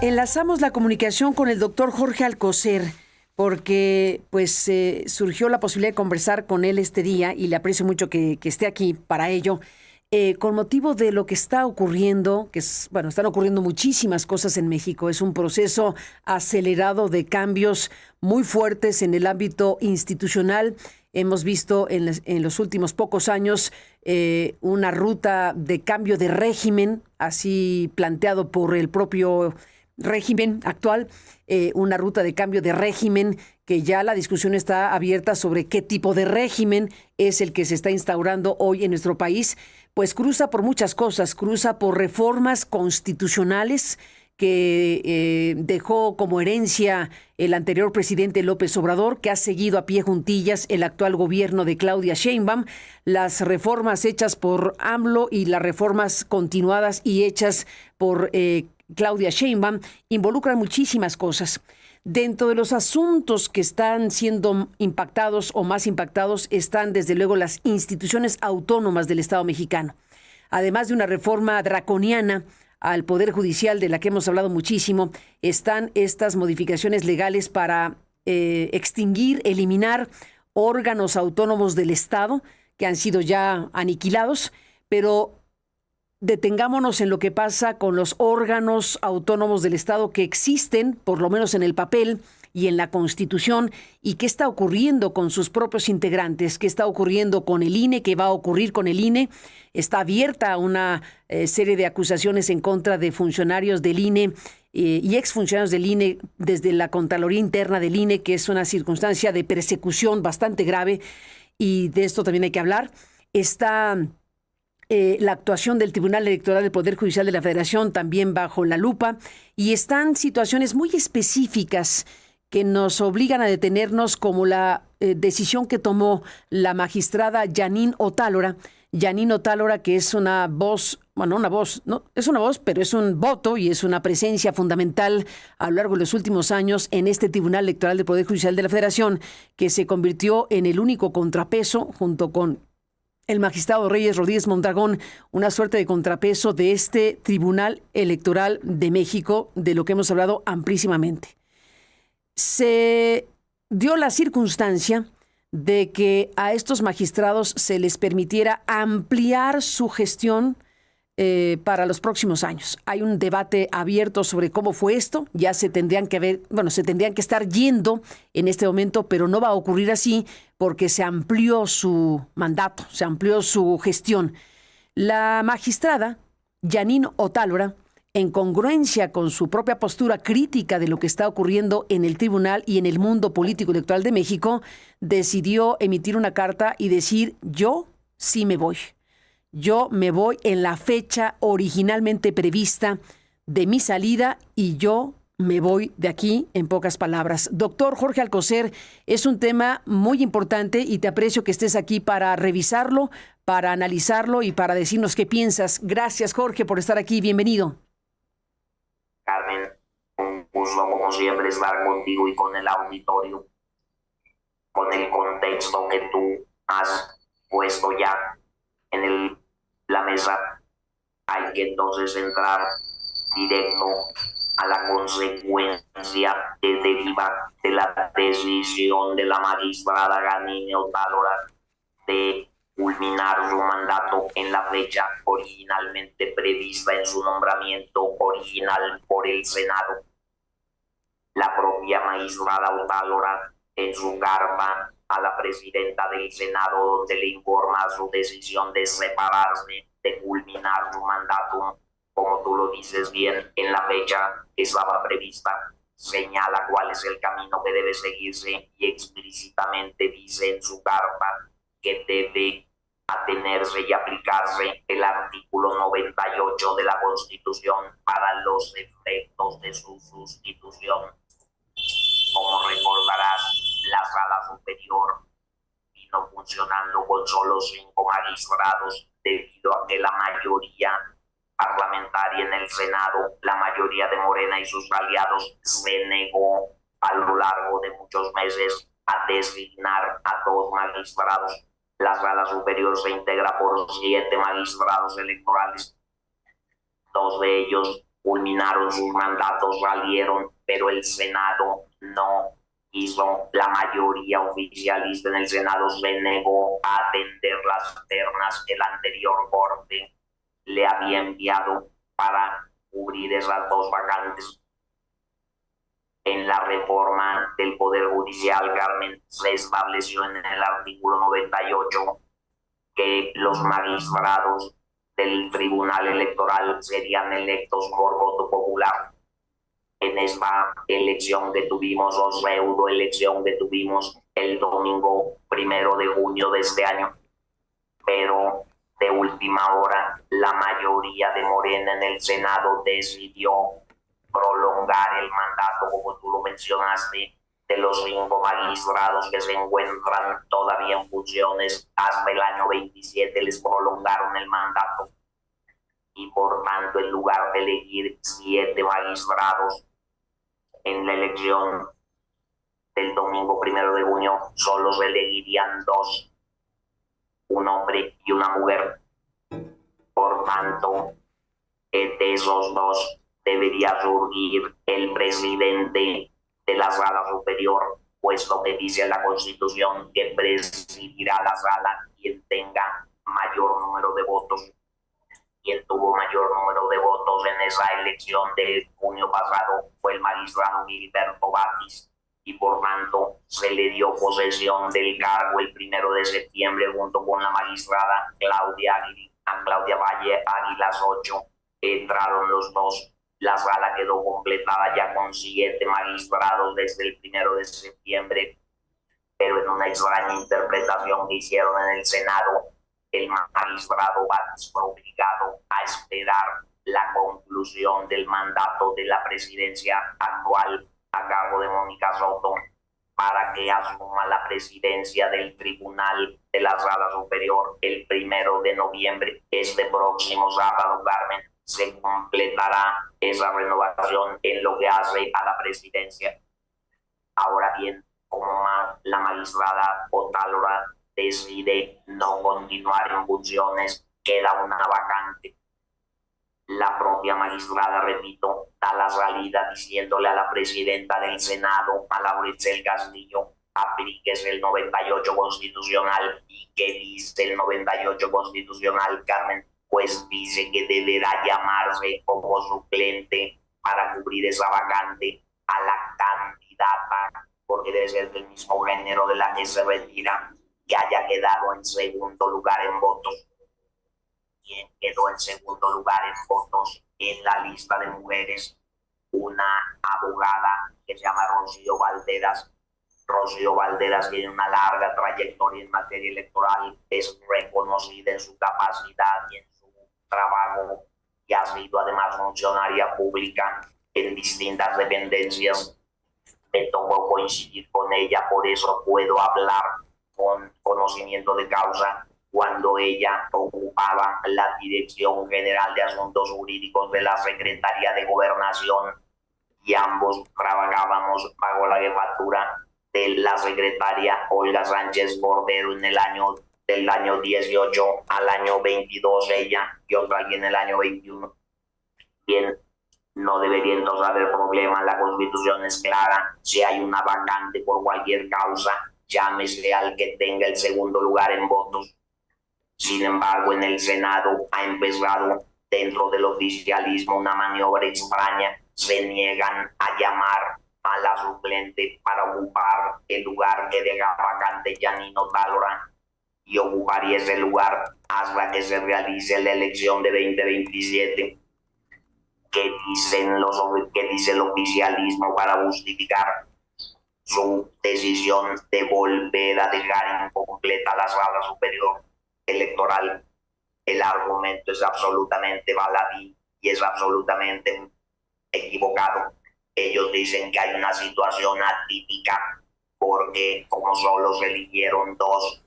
Enlazamos la comunicación con el doctor Jorge Alcocer porque surgió la posibilidad de conversar con él este día y le aprecio mucho que esté aquí para ello. Con motivo de lo que está ocurriendo, están ocurriendo muchísimas cosas en México. Es un proceso acelerado de cambios muy fuertes en el ámbito institucional. Hemos visto en los últimos pocos años una ruta de cambio de régimen, así planteado por el propio régimen actual, una ruta de cambio de régimen que ya la discusión está abierta sobre qué tipo de régimen es el que se está instaurando hoy en nuestro país. Pues cruza por muchas cosas, cruza por reformas constitucionales que dejó como herencia el anterior presidente López Obrador, que ha seguido a pie juntillas el actual gobierno de Claudia Sheinbaum, las reformas hechas por AMLO y las reformas continuadas y hechas por Claudia Sheinbaum involucran muchísimas cosas. Dentro de los asuntos que están siendo impactados o más impactados están desde luego las instituciones autónomas del Estado mexicano. Además de una reforma draconiana al Poder Judicial de la que hemos hablado muchísimo, están estas modificaciones legales para extinguir, eliminar órganos autónomos del Estado que han sido ya aniquilados, pero detengámonos en lo que pasa con los órganos autónomos del Estado que existen, por lo menos en el papel y en la Constitución, y qué está ocurriendo con sus propios integrantes, qué está ocurriendo con el INE, qué va a ocurrir con el INE. Está abierta una serie de acusaciones en contra de funcionarios del INE y exfuncionarios del INE desde la Contraloría Interna del INE, que es una circunstancia de persecución bastante grave, y de esto también hay que hablar. Está la actuación del Tribunal Electoral del Poder Judicial de la Federación también bajo la lupa, y están situaciones muy específicas que nos obligan a detenernos, como la decisión que tomó la magistrada Jeanine Otálora. Jeanine Otálora, que es una voz, pero es un voto y es una presencia fundamental a lo largo de los últimos años en este Tribunal Electoral del Poder Judicial de la Federación, que se convirtió en el único contrapeso junto con el magistrado Reyes Rodríguez Mondragón, una suerte de contrapeso de este Tribunal Electoral de México, de lo que hemos hablado amplísimamente. Se dio la circunstancia de que a estos magistrados se les permitiera ampliar su gestión para los próximos años. Hay un debate abierto sobre cómo fue esto. Ya se tendrían que estar yendo en este momento, pero no va a ocurrir así porque se amplió su mandato, se amplió su gestión. La magistrada Jeanine Otálora, en congruencia con su propia postura crítica de lo que está ocurriendo en el tribunal y en el mundo político electoral de México, decidió emitir una carta y decir: yo sí me voy. Yo me voy en la fecha originalmente prevista de mi salida y yo me voy de aquí, en pocas palabras. Doctor Jorge Alcocer, es un tema muy importante y te aprecio que estés aquí para revisarlo, para analizarlo y para decirnos qué piensas. Gracias, Jorge, por estar aquí. Bienvenido. Carmen, un gusto como siempre estar contigo y con el auditorio, con el contexto que tú has puesto ya en la mesa. Hay que entonces entrar directo a la consecuencia que deriva de la decisión de la magistrada Jeanine Otálora de culminar su mandato en la fecha originalmente prevista en su nombramiento original por el Senado. La propia magistrada Otálora, en su carta a la presidenta del Senado, donde le informa su decisión de separarse, de culminar su mandato, como tú lo dices bien, en la fecha que estaba prevista, señala cuál es el camino que debe seguirse y explícitamente dice en su carta que debe atenerse y aplicarse el artículo 98 de la Constitución para los efectos de su sustitución. Como recordarás, la Sala Superior vino funcionando con solo 5 magistrados debido a que la mayoría parlamentaria en el Senado, la mayoría de Morena y sus aliados, se negó a lo largo de muchos meses a designar a 2 magistrados. La Sala Superior se integra por 7 magistrados electorales. 2 de ellos culminaron sus mandatos, salieron, pero el Senado no hizo. La mayoría oficialista en el Senado se negó a atender las ternas que la anterior corte le había enviado para cubrir esas dos vacantes. En la reforma del Poder Judicial, Carmen, se estableció en el artículo 98 que los magistrados del Tribunal Electoral serían electos por voto popular. En esta elección que tuvimos, o pseudo elección que tuvimos el domingo 1 de junio de este año, pero de última hora la mayoría de Morena en el Senado decidió prolongar el mandato, como tú lo mencionaste, de los 5 magistrados que se encuentran todavía en funciones hasta el año 27, les prolongaron el mandato y por tanto en lugar de elegir 7 magistrados en la elección del domingo 1 de junio, solo se elegirían 2, un hombre y una mujer. Por tanto, de esos 2 debería surgir el presidente de la Sala Superior, puesto que dice la Constitución que presidirá la sala quien tenga mayor número de votos. Quien tuvo mayor número de votos en esa elección de junio pasado fue el magistrado Gilberto Batis, y por tanto se le dio posesión del cargo el 1 de septiembre junto con la magistrada Claudia Valle Águilas Ocho. Entraron los 2. La sala quedó completada ya con 7 magistrados desde el 1 de septiembre, pero en una extraña interpretación que hicieron en el Senado, el magistrado Batis fue obligado a esperar la conclusión del mandato de la presidencia actual a cargo de Mónica Soto para que asuma la presidencia del Tribunal de la Sala Superior el 1 de noviembre. Este próximo sábado, Carmen, se completará esa renovación en lo que hace a la presidencia. Ahora bien, como la magistrada Otálora decide no continuar en funciones, queda una vacante. La propia magistrada, repito, da la salida diciéndole a la presidenta del Senado, a Lauritzel Castillo, aplíquese el 98 constitucional. ¿Y qué dice el 98 constitucional, Carmen? Pues dice que deberá llamarse como suplente para cubrir esa vacante a la candidata, porque debe ser del mismo género de la que se retira, que haya quedado en segundo lugar en votos. Quien quedó en segundo lugar en votos en la lista de mujeres, una abogada que se llama Rocío Valderas. Rocío Valderas tiene una larga trayectoria en materia electoral, es reconocida en su capacidad y en su trabajo, y ha sido además funcionaria pública en distintas dependencias. Me tocó coincidir con ella, por eso puedo hablar con conocimiento de causa cuando ella ocupaba la Dirección General de Asuntos Jurídicos de la Secretaría de Gobernación, y ambos trabajábamos bajo la jefatura de la secretaria Olga Sánchez Cordero en el año del año 18 al año 22 ella, y otra en el año 21. Bien, no debería entonces haber problema. La Constitución es clara: si hay una vacante por cualquier causa, llámese al que tenga el segundo lugar en votos. Sin embargo, en el Senado ha empezado dentro del oficialismo una maniobra extraña. Se niegan a llamar a la suplente para ocupar el lugar que deja vacante Janine Otálora, y ocuparía ese lugar hasta que se realice la elección de 2027. ¿Qué dice el oficialismo para justificar su decisión de volver a dejar incompleta la Sala Superior Electoral? El argumento es absolutamente baladí y es absolutamente equivocado. Ellos dicen que hay una situación atípica porque como solo se eligieron 2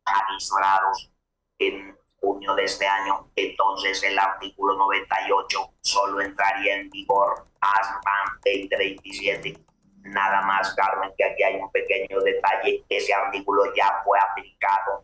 magistrados en junio de este año, entonces el artículo 98 solo entraría en vigor hasta 2027. Nada más, Carmen, que aquí hay un pequeño detalle: ese artículo ya fue aplicado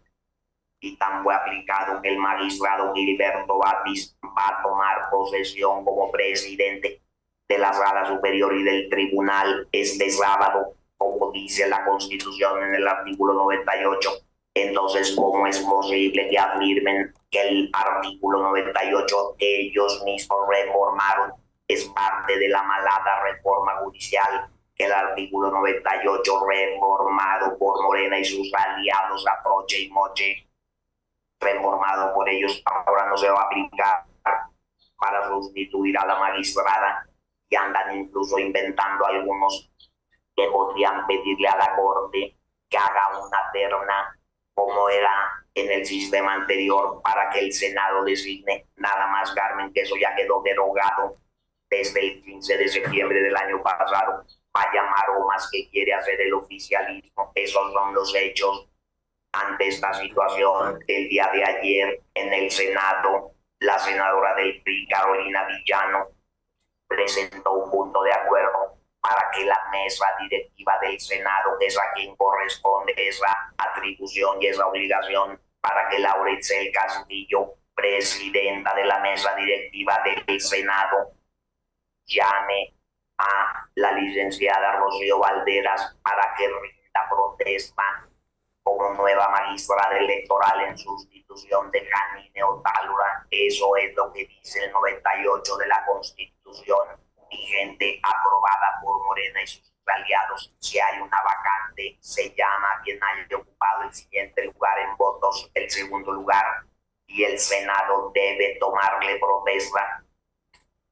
y tan fue aplicado que el magistrado Gilberto Batis va a tomar posesión como presidente de la Sala Superior y del Tribunal este sábado, como dice la Constitución en el artículo 98. Entonces, ¿cómo es posible que afirmen que el artículo 98 que ellos mismos reformaron es parte de la malada reforma judicial? Que el artículo 98 reformado por Morena y sus aliados a troche y moche, reformado por ellos, ahora no se va a aplicar para sustituir a la magistrada, y andan incluso inventando algunos que podrían pedirle a la Corte que haga una terna como era en el sistema anterior para que el Senado designe. Nada más, Carmen, que eso ya quedó derogado desde el 15 de septiembre del año pasado. Vaya maromas que quiere hacer el oficialismo. Esos son los hechos ante esta situación. El día de ayer en el Senado, la senadora del PRI, Carolina Villano, presentó un punto de acuerdo para que la mesa directiva del Senado, que es a quien corresponde esa atribución y esa obligación, para que Laura Itzel Castillo, presidenta de la mesa directiva del Senado, llame a la licenciada Rocío Valderas para que rinda protesta como nueva magistrada electoral en sustitución de Janine Otálora. Eso es lo que dice el 98 de la Constitución vigente, aprobada por Morena y sus aliados. Si hay una vacante, se llama quien haya ocupado el siguiente lugar en votos, el segundo lugar, y el Senado debe tomarle protesta.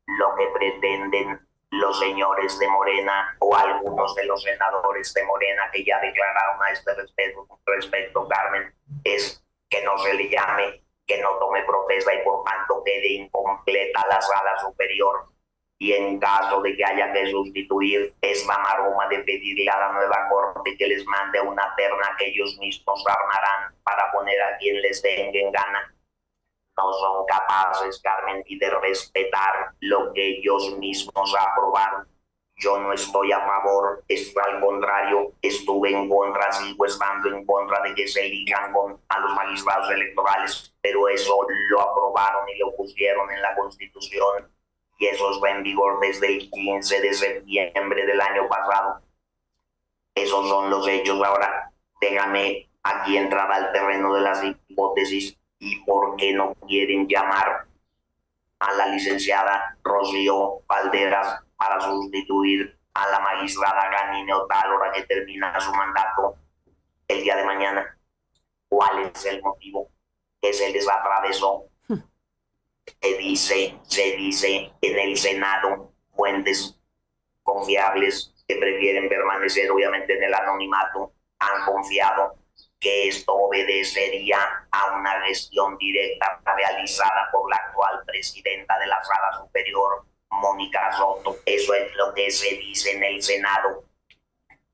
Lo que pretenden los señores de Morena o algunos de los senadores de Morena que ya declararon a este respecto, Carmen, es que no se le llame, que no tome protesta y por tanto quede incompleta la Sala Superior. Y en caso de que haya que sustituir esta maroma de pedirle a la nueva Corte que les mande una terna que ellos mismos armarán para poner a quien les venga en gana, no son capaces, Carmen, ni de respetar lo que ellos mismos aprobaron. Yo no estoy a favor, al contrario, estuve en contra, sigo estando en contra de que se elijan a los magistrados electorales, pero eso lo aprobaron y lo pusieron en la Constitución, y eso está en vigor desde el 15 de septiembre del año pasado. Esos son los hechos. Ahora, déjame aquí entrar al terreno de las hipótesis y por qué no quieren llamar a la licenciada Rocío Valderas para sustituir a la magistrada Janine Otálora, que termina su mandato el día de mañana. ¿Cuál es el motivo? Que se les atravesó. Se dice en el Senado, fuentes confiables que prefieren permanecer obviamente en el anonimato, han confiado que esto obedecería a una gestión directa realizada por la actual presidenta de la Sala Superior, Mónica Soto. Eso es lo que se dice en el Senado,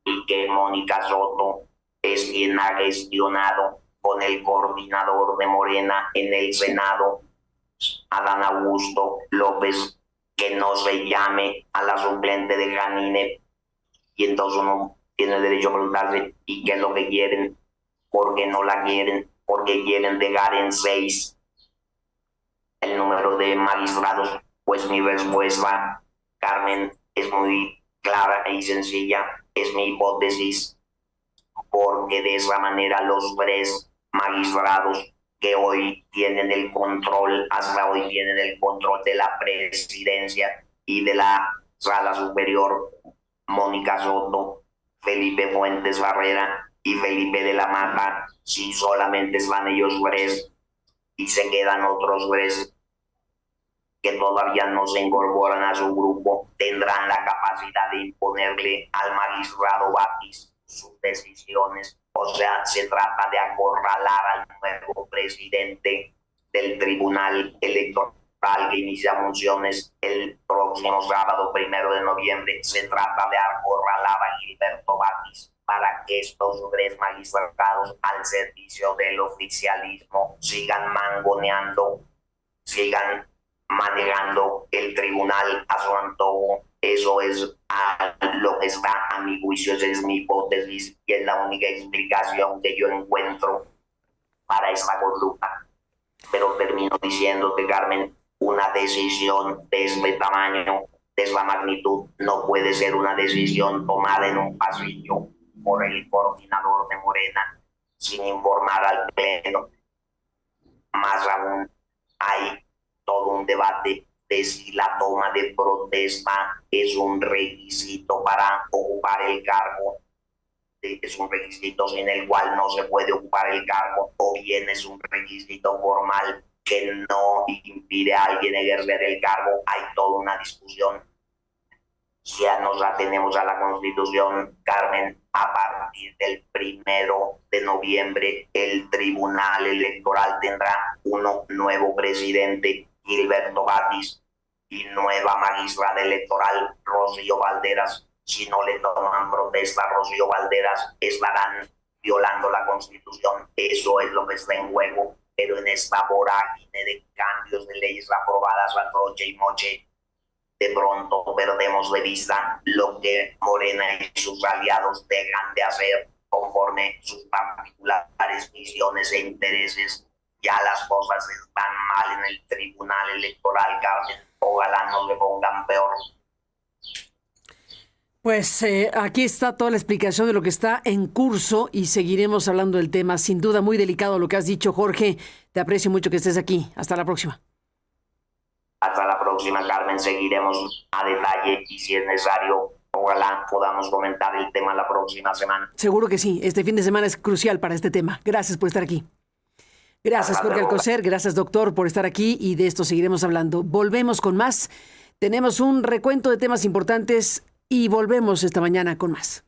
y que Mónica Soto es quien ha gestionado con el coordinador de Morena en el Senado, Adán Augusto López, que no se llame a la suplente de Janine. Y entonces uno tiene derecho a preguntarse, ¿y qué es lo que quieren? ¿Por qué no la quieren? Porque quieren dejar en 6 el número de magistrados. Pues mi respuesta, Carmen, es muy clara y sencilla. Es mi hipótesis, porque de esa manera los 3 magistrados que hoy tienen el control, hasta hoy tienen el control de la presidencia y de la Sala Superior, Mónica Soto, Felipe Fuentes Barrera y Felipe de la Mata, si solamente están ellos 3 y se quedan otros 3 que todavía no se incorporan a su grupo, tendrán la capacidad de imponerle al magistrado Batis sus decisiones. O sea, se trata de acorralar al nuevo presidente del Tribunal Electoral que inicia funciones el próximo sábado 1 de noviembre. Se trata de acorralar a Gilberto Batis para que estos 3 magistrados al servicio del oficialismo sigan mangoneando, sigan manejando el tribunal a su antojo. Eso es lo que está a mi juicio, esa es mi hipótesis y es la única explicación que yo encuentro para esta conducta. Pero termino diciéndote, Carmen, una decisión de este tamaño, de esta magnitud, no puede ser una decisión tomada en un pasillo por el coordinador de Morena sin informar al Pleno. Más aún, hay todo un debate de si la toma de protesta es un requisito para ocupar el cargo, es un requisito sin el cual no se puede ocupar el cargo, o bien es un requisito formal que no impide a alguien ejercer el cargo. Hay toda una discusión. Ya nos atenemos a la Constitución, Carmen. A partir del 1 de noviembre, el Tribunal Electoral tendrá un nuevo presidente, Gilberto Batis, y nueva magistrada electoral, Rocío Valderas. Si no le toman protesta a Rocío Valderas, estarán violando la Constitución. Eso es lo que está en juego. Pero en esta vorágine de cambios de leyes aprobadas a troche y moche, de pronto perdemos de vista lo que Morena y sus aliados dejan de hacer conforme sus particulares visiones e intereses. Ya las cosas están mal en el Tribunal Electoral, Carmen. Ojalá no le pongan peor. Pues aquí está toda la explicación de lo que está en curso y seguiremos hablando del tema. Sin duda, muy delicado lo que has dicho, Jorge. Te aprecio mucho que estés aquí. Hasta la próxima. Hasta la próxima, Carmen. Seguiremos a detalle y si es necesario, ojalá podamos comentar el tema la próxima semana. Seguro que sí. Este fin de semana es crucial para este tema. Gracias por estar aquí. Gracias, Jorge Alcocer. Gracias, doctor, por estar aquí y de esto seguiremos hablando. Volvemos con más. Tenemos un recuento de temas importantes y volvemos esta mañana con más.